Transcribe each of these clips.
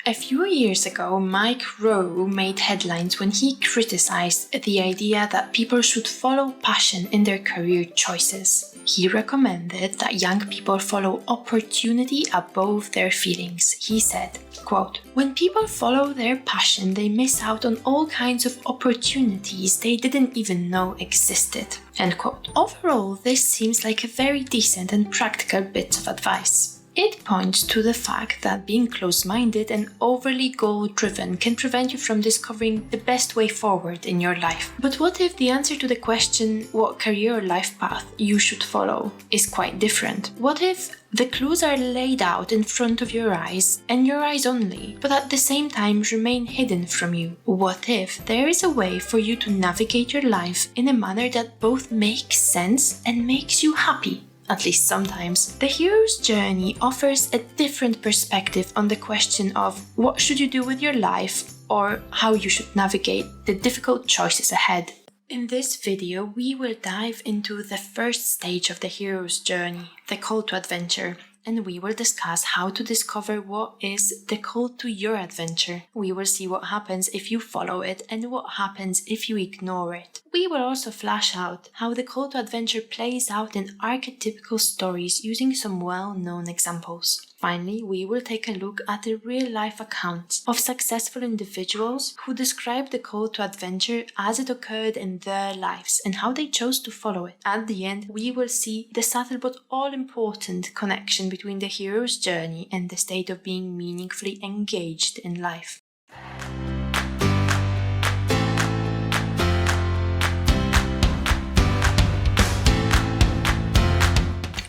A few years ago, Mike Rowe made headlines when he criticized the idea that people should follow passion in their career choices. He recommended that young people follow opportunity above their feelings. He said, quote, "When people follow their passion, they miss out on all kinds of opportunities they didn't even know existed." End quote. Overall, this seems like a very decent and practical bit of advice. It points to the fact that being close-minded and overly goal-driven can prevent you from discovering the best way forward in your life. But what if the answer to the question what career or life path you should follow is quite different? What if the clues are laid out in front of your eyes and your eyes only, but at the same time remain hidden from you? What if there is a way for you to navigate your life in a manner that both makes sense and makes you happy? At least sometimes. The hero's journey offers a different perspective on the question of what should you do with your life or how you should navigate the difficult choices ahead. In this video, we will dive into the first stage of the hero's journey, the call to adventure, and we will discuss how to discover what is the call to your adventure. We will see what happens if you follow it and what happens if you ignore it. We will also flesh out how the call to adventure plays out in archetypical stories using some well-known examples. Finally, we will take a look at the real-life accounts of successful individuals who describe the call to adventure as it occurred in their lives and how they chose to follow it. At the end, we will see the subtle but all-important connection between the hero's journey and the state of being meaningfully engaged in life.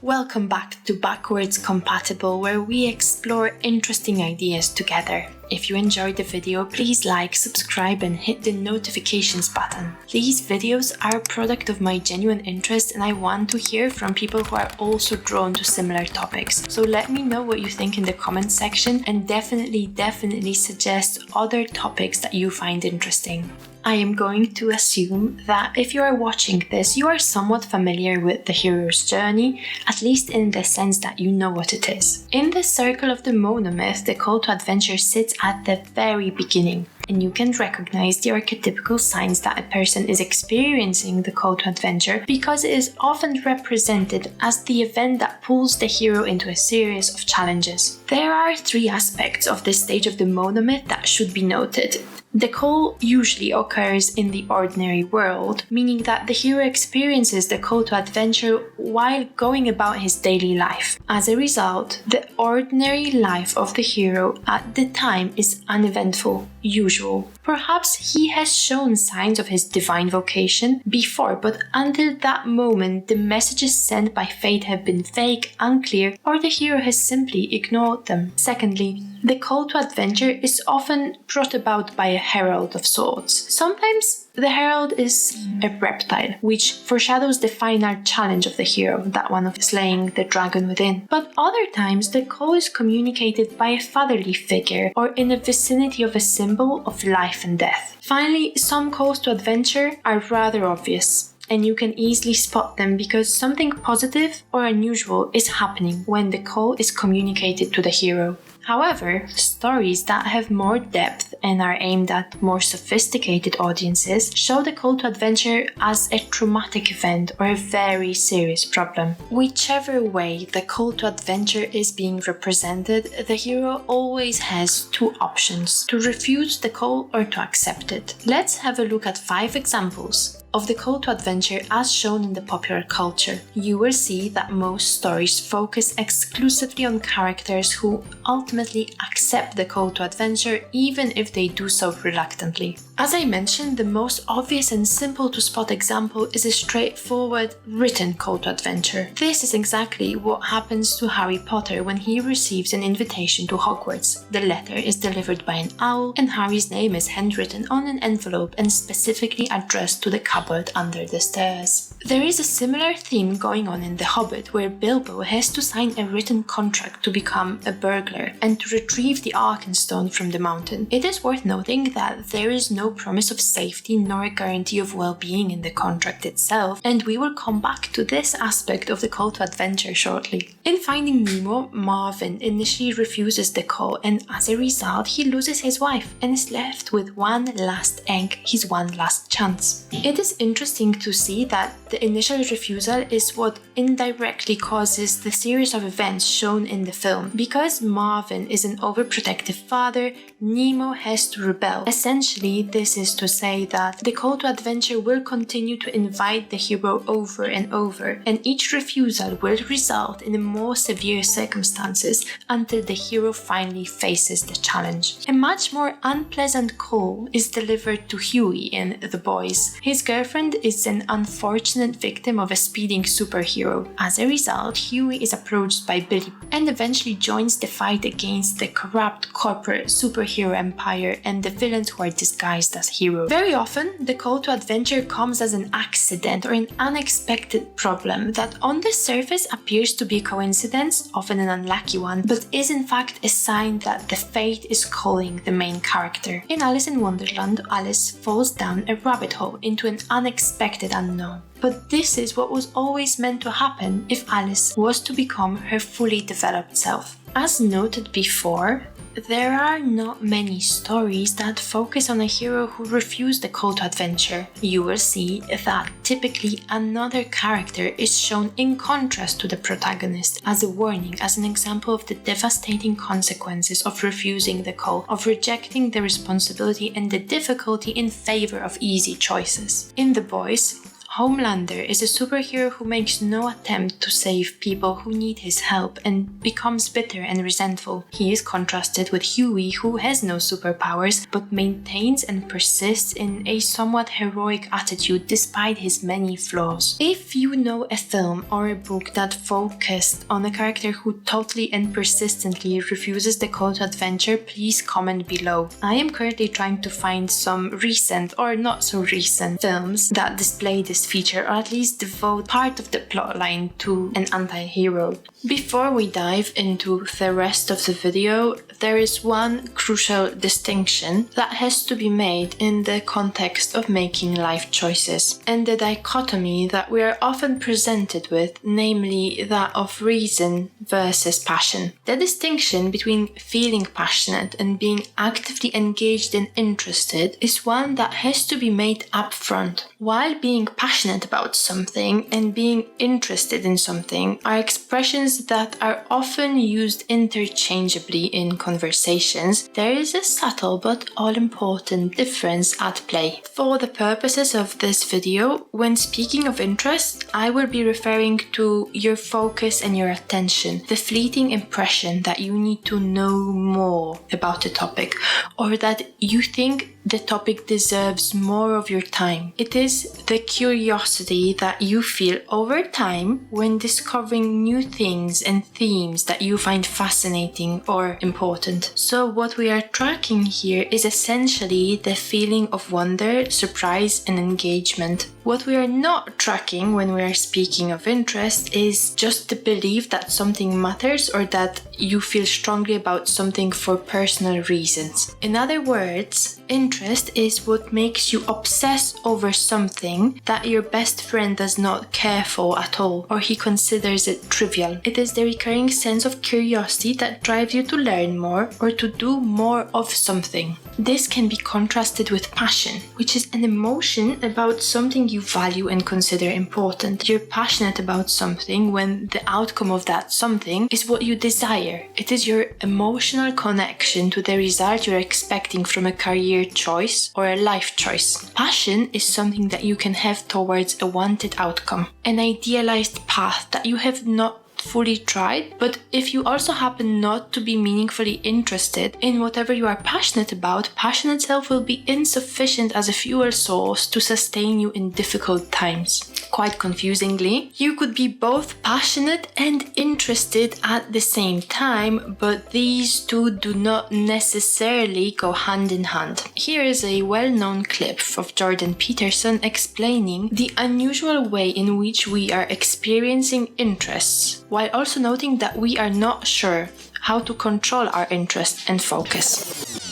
Welcome back to Backwards Compatible, where we explore interesting ideas together. If you enjoyed the video, please like, subscribe and hit the notifications button. These videos are a product of my genuine interest and I want to hear from people who are also drawn to similar topics. So let me know what you think in the comments section and definitely suggest other topics that you find interesting. I am going to assume that if you are watching this, you are somewhat familiar with the hero's journey, at least in the sense that you know what it is. In the circle of the monomyth, the call to adventure sits at the very beginning, and you can recognize the archetypical signs that a person is experiencing the call to adventure because it is often represented as the event that pulls the hero into a series of challenges. There are three aspects of this stage of the monomyth that should be noted. The call usually occurs in the ordinary world, meaning that the hero experiences the call to adventure while going about his daily life. As a result, the ordinary life of the hero at the time is uneventful, usual. Perhaps he has shown signs of his divine vocation before, but until that moment, the messages sent by fate have been vague, unclear, or the hero has simply ignored them. Secondly, the call to adventure is often brought about by a herald of sorts. Sometimes the herald is a reptile, which foreshadows the final challenge of the hero, that one of slaying the dragon within. But other times the call is communicated by a fatherly figure or in the vicinity of a symbol of life and death. Finally, some calls to adventure are rather obvious, and you can easily spot them because something positive or unusual is happening when the call is communicated to the hero. However, stories that have more depth and are aimed at more sophisticated audiences show the call to adventure as a traumatic event or a very serious problem. Whichever way the call to adventure is being represented, the hero always has two options: to refuse the call or to accept it. Let's have a look at 5 examples of the call to adventure as shown in the popular culture. You will see that most stories focus exclusively on characters who ultimately accept the call to adventure even if they do so reluctantly. As I mentioned, the most obvious and simple to spot example is a straightforward written call to adventure. This is exactly what happens to Harry Potter when he receives an invitation to Hogwarts. The letter is delivered by an owl and Harry's name is handwritten on an envelope and specifically addressed to the cupboard under the stairs. There is a similar theme going on in The Hobbit, where Bilbo has to sign a written contract to become a burglar and to retrieve the Arkenstone from the mountain. It is worth noting that there is no promise of safety nor a guarantee of well-being in the contract itself, and we will come back to this aspect of the call to adventure shortly. In Finding Nemo, Marvin initially refuses the call, and as a result, he loses his wife and is left with one last egg, his one last chance. It is interesting to see that the initial refusal is what indirectly causes the series of events shown in the film. Because Marvin is an overprotective father, Nemo has to rebel. Essentially, this is to say that the call to adventure will continue to invite the hero over and over, and each refusal will result in more severe circumstances until the hero finally faces the challenge. A much more unpleasant call is delivered to Huey in The Boys. His girlfriend is an unfortunate victim of a speeding superhero. As a result, Huey is approached by Billy and eventually joins the fight against the corrupt corporate superhero empire and the villains who are disguised as heroes. Very often, the call to adventure comes as an accident or an unexpected problem that on the surface appears to be a coincidence, often an unlucky one, but is in fact a sign that the fate is calling the main character. In Alice in Wonderland, Alice falls down a rabbit hole into an unexpected unknown. But this is what was always meant to happen if Alice was to become her fully developed self. As noted before, there are not many stories that focus on a hero who refused the call to adventure. You will see that typically another character is shown in contrast to the protagonist, as a warning, as an example of the devastating consequences of refusing the call, of rejecting the responsibility and the difficulty in favor of easy choices. In The Boys, Homelander is a superhero who makes no attempt to save people who need his help and becomes bitter and resentful. He is contrasted with Huey, who has no superpowers but maintains and persists in a somewhat heroic attitude despite his many flaws. If you know a film or a book that focused on a character who totally and persistently refuses the call to adventure, please comment below. I am currently trying to find some recent or not so recent films that display this feature, or at least devote part of the plotline to an anti-hero. Before we dive into the rest of the video, there is one crucial distinction that has to be made in the context of making life choices, and the dichotomy that we are often presented with, namely that of reason versus passion. The distinction between feeling passionate and being actively engaged and interested is one that has to be made up front. While being passionate about something and being interested in something are expressions that are often used interchangeably in conversations, there is a subtle but all-important difference at play. For the purposes of this video, when speaking of interest, I will be referring to your focus and your attention, the fleeting impression that you need to know more about a topic, or that you think the topic deserves more of your time. It is the curiosity that you feel over time when discovering new things and themes that you find fascinating or important. So what we are tracking here is essentially the feeling of wonder, surprise, and engagement. What we are not tracking when we are speaking of interest is just the belief that something matters or that you feel strongly about something for personal reasons. In other words, interest is what makes you obsess over something that your best friend does not care for at all, or he considers it trivial. It is the recurring sense of curiosity that drives you to learn more or to do more of something. This can be contrasted with passion, which is an emotion about something you value and consider important. You're passionate about something when the outcome of that something is what you desire. It is your emotional connection to the result you're expecting from a career choice or a life choice. Passion is something that you can have towards a wanted outcome, an idealized path that you have not fully tried, but if you also happen not to be meaningfully interested in whatever you are passionate about, passion itself will be insufficient as a fuel source to sustain you in difficult times. Quite confusingly, you could be both passionate and interested at the same time, but these two do not necessarily go hand in hand. Here is a well-known clip of Jordan Peterson explaining the unusual way in which we are experiencing interests, while also noting that we are not sure how to control our interest and focus.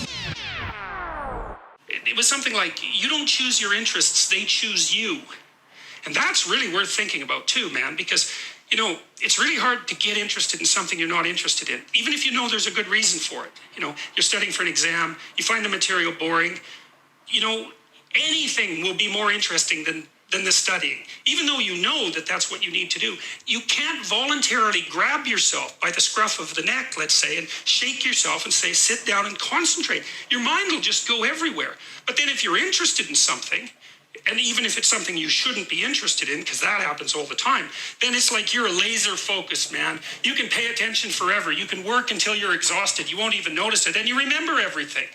It was something like, you don't choose your interests, they choose you. And that's really worth thinking about too, man, because It's really hard to get interested in something you're not interested in, even if you know there's a good reason for it. You're studying for an exam, you find the material boring. Anything will be more interesting than the studying, even though you know that that's what you need to do. You can't voluntarily grab yourself by the scruff of the neck, let's say, and shake yourself and say, sit down and concentrate. Your mind will just go everywhere. But then if you're interested in something, and even if it's something you shouldn't be interested in, because that happens all the time, then it's like you're a laser focused, man. You can pay attention forever. You can work until you're exhausted. You won't even notice it, and you remember everything.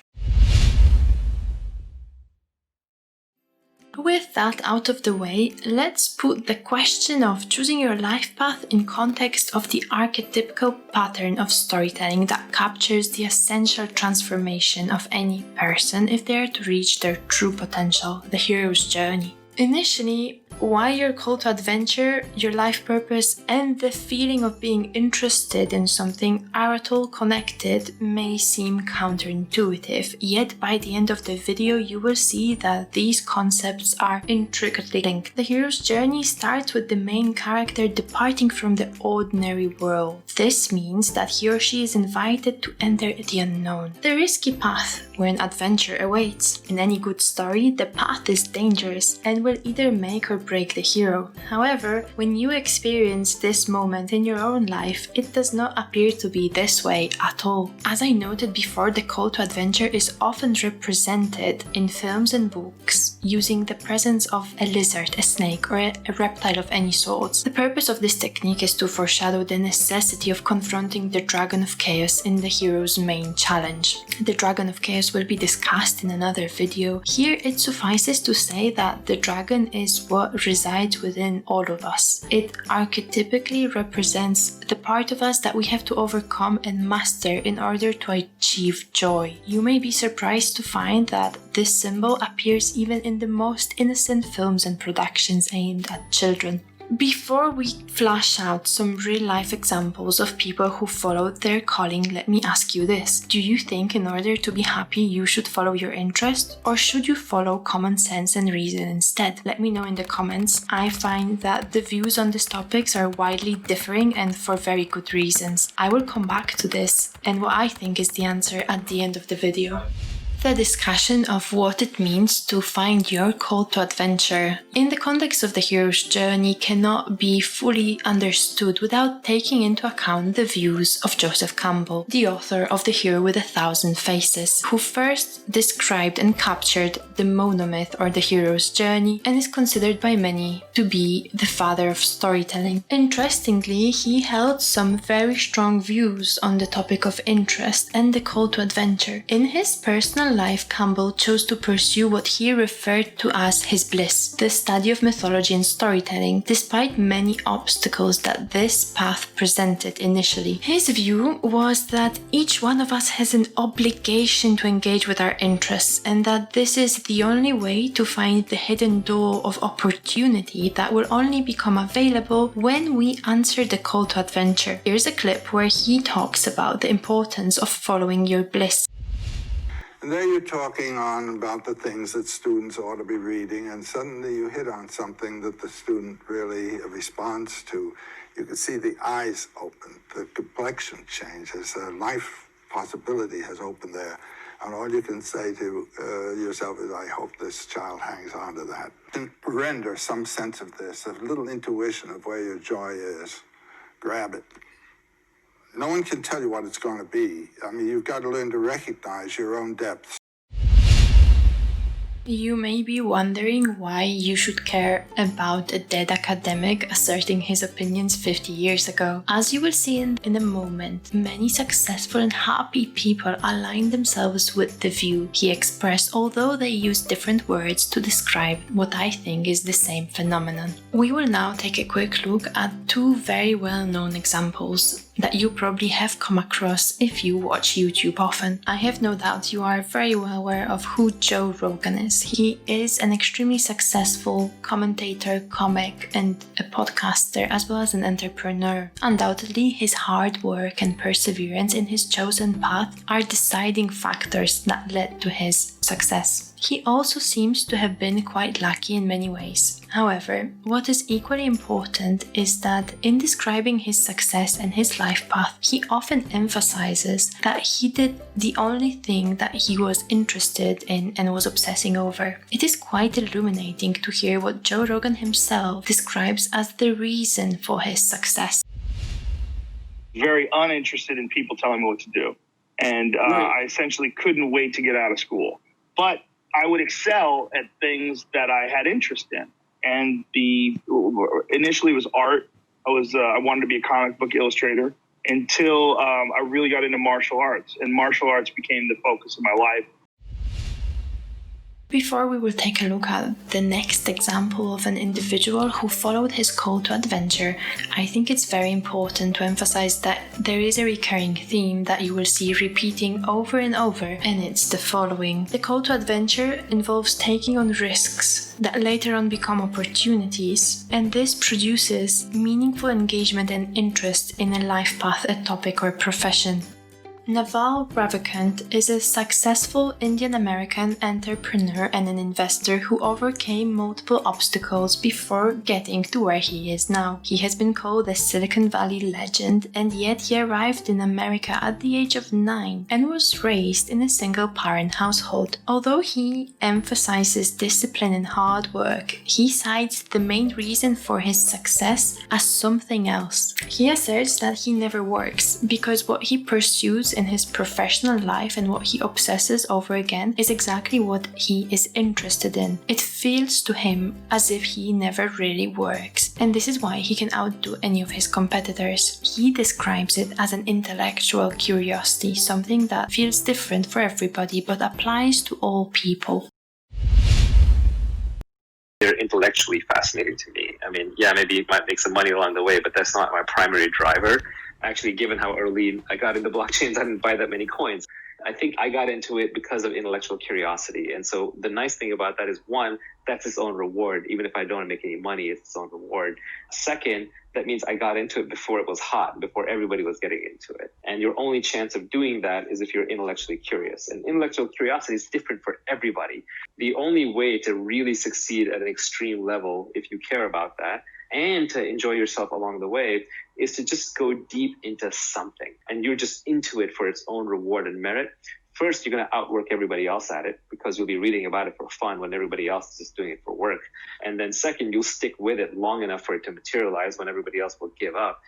With that out of the way, let's put the question of choosing your life path in context of the archetypical pattern of storytelling that captures the essential transformation of any person if they are to reach their true potential, the hero's journey. Initially, why your call to adventure, your life purpose, and the feeling of being interested in something are at all connected may seem counterintuitive, yet by the end of the video you will see that these concepts are intricately linked. The hero's journey starts with the main character departing from the ordinary world. This means that he or she is invited to enter the unknown, the risky path where an adventure awaits. In any good story, the path is dangerous and will either make or break the hero. However, when you experience this moment in your own life, it does not appear to be this way at all. As I noted before, the call to adventure is often represented in films and books using the presence of a lizard, a snake, or a reptile of any sort. The purpose of this technique is to foreshadow the necessity of confronting the Dragon of Chaos in the hero's main challenge. The Dragon of Chaos will be discussed in another video. Here it suffices to say that the dragon is what resides within all of us. It archetypically represents the part of us that we have to overcome and master in order to achieve joy. You may be surprised to find that this symbol appears even in the most innocent films and productions aimed at children. Before we flash out some real-life examples of people who followed their calling, let me ask you this. Do you think in order to be happy you should follow your interest, or should you follow common sense and reason instead? Let me know in the comments. I find that the views on these topics are widely differing and for very good reasons. I will come back to this and what I think is the answer at the end of the video. The discussion of what it means to find your call to adventure in the context of the hero's journey cannot be fully understood without taking into account the views of Joseph Campbell, the author of The Hero with 1,000 Faces, who first described and captured the monomyth or the hero's journey and is considered by many to be the father of storytelling. Interestingly, he held some very strong views on the topic of interest and the call to adventure. In his personal life, Campbell chose to pursue what he referred to as his bliss, the study of mythology and storytelling, despite many obstacles that this path presented initially. His view was that each one of us has an obligation to engage with our interests, and that this is the only way to find the hidden door of opportunity that will only become available when we answer the call to adventure. Here's a clip where he talks about the importance of following your bliss. And there you're talking on about the things that students ought to be reading, and suddenly you hit on something that the student really responds to. You can see the eyes open, the complexion changes, life possibility has opened there. And all you can say to yourself is, I hope this child hangs on to that. And render some sense of this, a little intuition of where your joy is. Grab it. No one can tell you what it's going to be. I mean, you've got to learn to recognize your own depths. You may be wondering why you should care about a dead academic asserting his opinions 50 years ago. As you will see in a moment, many successful and happy people align themselves with the view he expressed, although they use different words to describe what I think is the same phenomenon. We will now take a quick look at two very well-known examples that you probably have come across if you watch YouTube often. I have no doubt you are very well aware of who Joe Rogan is. He is an extremely successful commentator, comic, and a podcaster, as well as an entrepreneur. Undoubtedly, his hard work and perseverance in his chosen path are deciding factors that led to his success. He also seems to have been quite lucky in many ways. However, what is equally important is that in describing his success and his life path, he often emphasizes that he did the only thing that he was interested in and was obsessing over. It is quite illuminating to hear what Joe Rogan himself describes as the reason for his success. Very uninterested in people telling me what to do. And I essentially couldn't wait to get out of school. But I would excel at things that I had interest in. And initially it was art. I wanted to be a comic book illustrator until I really got into martial arts. And martial arts became the focus of my life. Before we will take a look at the next example of an individual who followed his call to adventure, I think it's very important to emphasize that there is a recurring theme that you will see repeating over and over, and it's the following. The call to adventure involves taking on risks that later on become opportunities, and this produces meaningful engagement and interest in a life path, a topic, or profession. Naval Ravikant is a successful Indian-American entrepreneur and an investor who overcame multiple obstacles before getting to where he is now. He has been called a Silicon Valley legend, and yet he arrived in America at the age of 9 and was raised in a single-parent household. Although he emphasizes discipline and hard work, he cites the main reason for his success as something else. He asserts that he never works because what he pursues in his professional life and what he obsesses over again is exactly what he is interested in. It feels to him as if he never really works, and this is why he can outdo any of his competitors. He describes it as an intellectual curiosity, something that feels different for everybody but applies to all people. They're intellectually fascinating to me. I mean, yeah, maybe it might make some money along the way, but that's not my primary driver. Actually, given how early I got into blockchains, I didn't buy that many coins. I think I got into it because of intellectual curiosity. And so the nice thing about that is, one, that's its own reward. Even if I don't make any money, it's its own reward. Second, that means I got into it before it was hot, before everybody was getting into it. And your only chance of doing that is if you're intellectually curious. And intellectual curiosity is different for everybody. The only way to really succeed at an extreme level, if you care about that, and to enjoy yourself along the way, is to just go deep into something. And you're just into it for its own reward and merit. First, you're going to outwork everybody else at it because you'll be reading about it for fun when everybody else is just doing it for work. And then second, you'll stick with it long enough for it to materialize when everybody else will give up.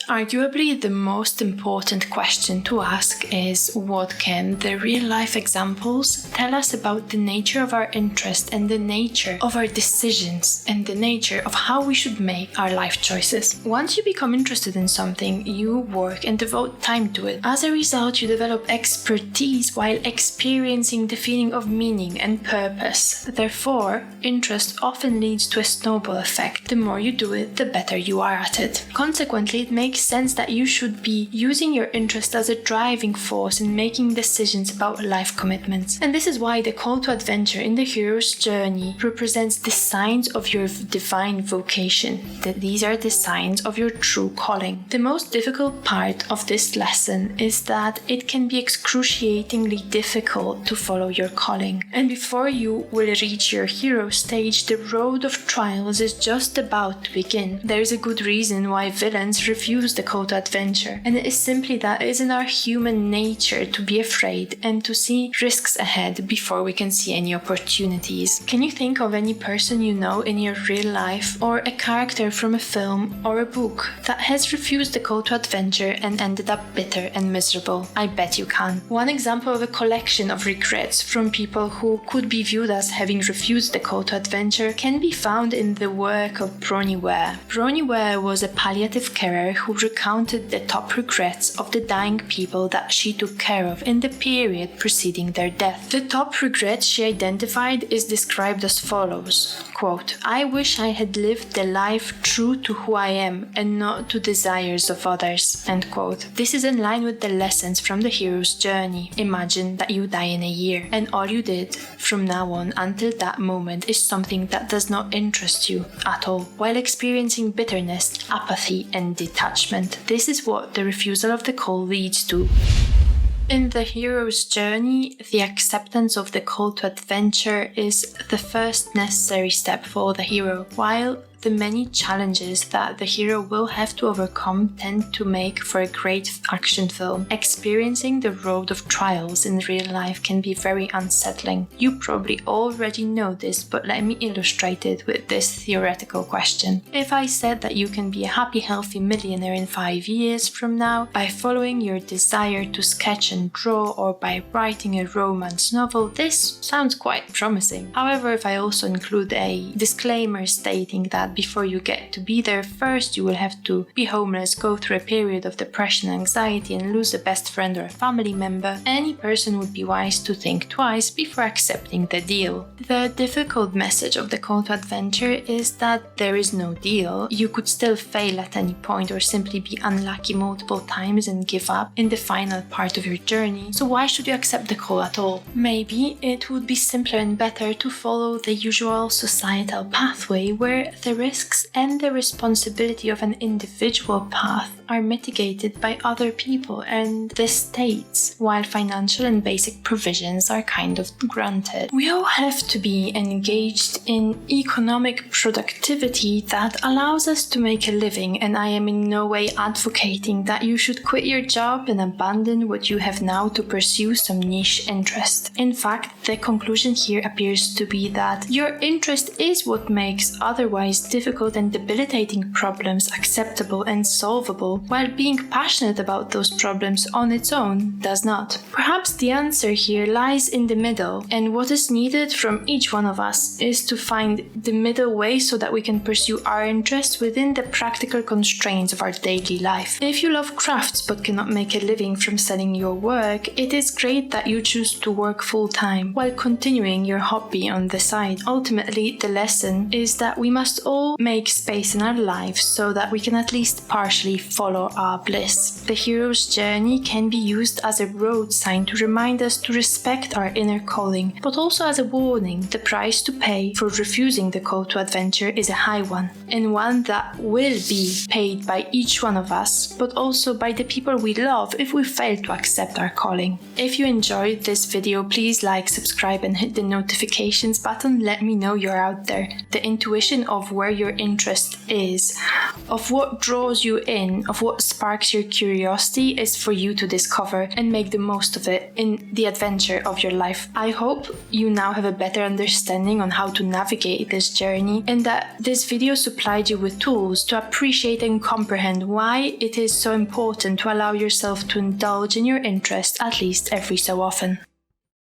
Arguably, the most important question to ask is, what can the real-life examples tell us about the nature of our interest and the nature of our decisions and the nature of how we should make our life choices? Once you become interested in something, you work and devote time to it. As a result, you develop expertise while experiencing the feeling of meaning and purpose. Therefore, interest often leads to a snowball effect. The more you do it, the better you are at it. Consequently, it makes sense that you should be using your interest as a driving force in making decisions about life commitments. And this is why the call to adventure in the hero's journey represents the signs of your divine vocation. That these are the signs of your true calling. The most difficult part of this lesson is that it can be excruciatingly difficult to follow your calling. And before you will reach your hero stage, the road of trials is just about to begin. There is a good reason why villains refuse the call to adventure, and it is simply that it is in our human nature to be afraid and to see risks ahead before we can see any opportunities. Can you think of any person you know in your real life, or a character from a film or a book, that has refused the call to adventure and ended up bitter and miserable? I bet you can. One example of a collection of regrets from people who could be viewed as having refused the call to adventure can be found in the work of Bronnie Ware. Bronnie Ware was a palliative carer who recounted the top regrets of the dying people that she took care of in the period preceding their death. The top regret she identified is described as follows, quote, "I wish I had lived the life true to who I am and not to desires of others," end quote. This is in line with the lessons from the hero's journey. Imagine that you die in a year, and all you did from now on until that moment is something that does not interest you at all, while experiencing bitterness, apathy, and detachment. This is what the refusal of the call leads to. In the hero's journey, the acceptance of the call to adventure is the first necessary step for the hero, while the many challenges that the hero will have to overcome tend to make for a great action film. Experiencing the road of trials in real life can be very unsettling. You probably already know this, but let me illustrate it with this theoretical question. If I said that you can be a happy, healthy millionaire in 5 years from now by following your desire to sketch and draw, or by writing a romance novel, this sounds quite promising. However, if I also include a disclaimer stating that before you get to be there, first you will have to be homeless, go through a period of depression and anxiety, and lose a best friend or a family member, any person would be wise to think twice before accepting the deal. The difficult message of the call to adventure is that there is no deal. You could still fail at any point or simply be unlucky multiple times and give up in the final part of your journey, so why should you accept the call at all? Maybe it would be simpler and better to follow the usual societal pathway where the risks and the responsibility of an individual path are mitigated by other people and the states, while financial and basic provisions are kind of granted. We all have to be engaged in economic productivity that allows us to make a living, and I am in no way advocating that you should quit your job and abandon what you have now to pursue some niche interest. In fact, the conclusion here appears to be that your interest is what makes otherwise difficult and debilitating problems acceptable and solvable, while being passionate about those problems on its own does not. Perhaps the answer here lies in the middle, and what is needed from each one of us is to find the middle way so that we can pursue our interests within the practical constraints of our daily life. If you love crafts but cannot make a living from selling your work, it is great that you choose to work full-time while continuing your hobby on the side. Ultimately, the lesson is that we must all make space in our lives so that we can at least partially follow our bliss. The hero's journey can be used as a road sign to remind us to respect our inner calling, but also as a warning. The price to pay for refusing the call to adventure is a high one, and one that will be paid by each one of us, but also by the people we love if we fail to accept our calling. If you enjoyed this video, please like, subscribe, and hit the notifications button. Let me know you're out there. The intuition of where your interest is, of what draws you in, of what sparks your curiosity is for you to discover and make the most of it in the adventure of your life. I hope you now have a better understanding on how to navigate this journey, and that this video supplied you with tools to appreciate and comprehend why it is so important to allow yourself to indulge in your interest at least every so often.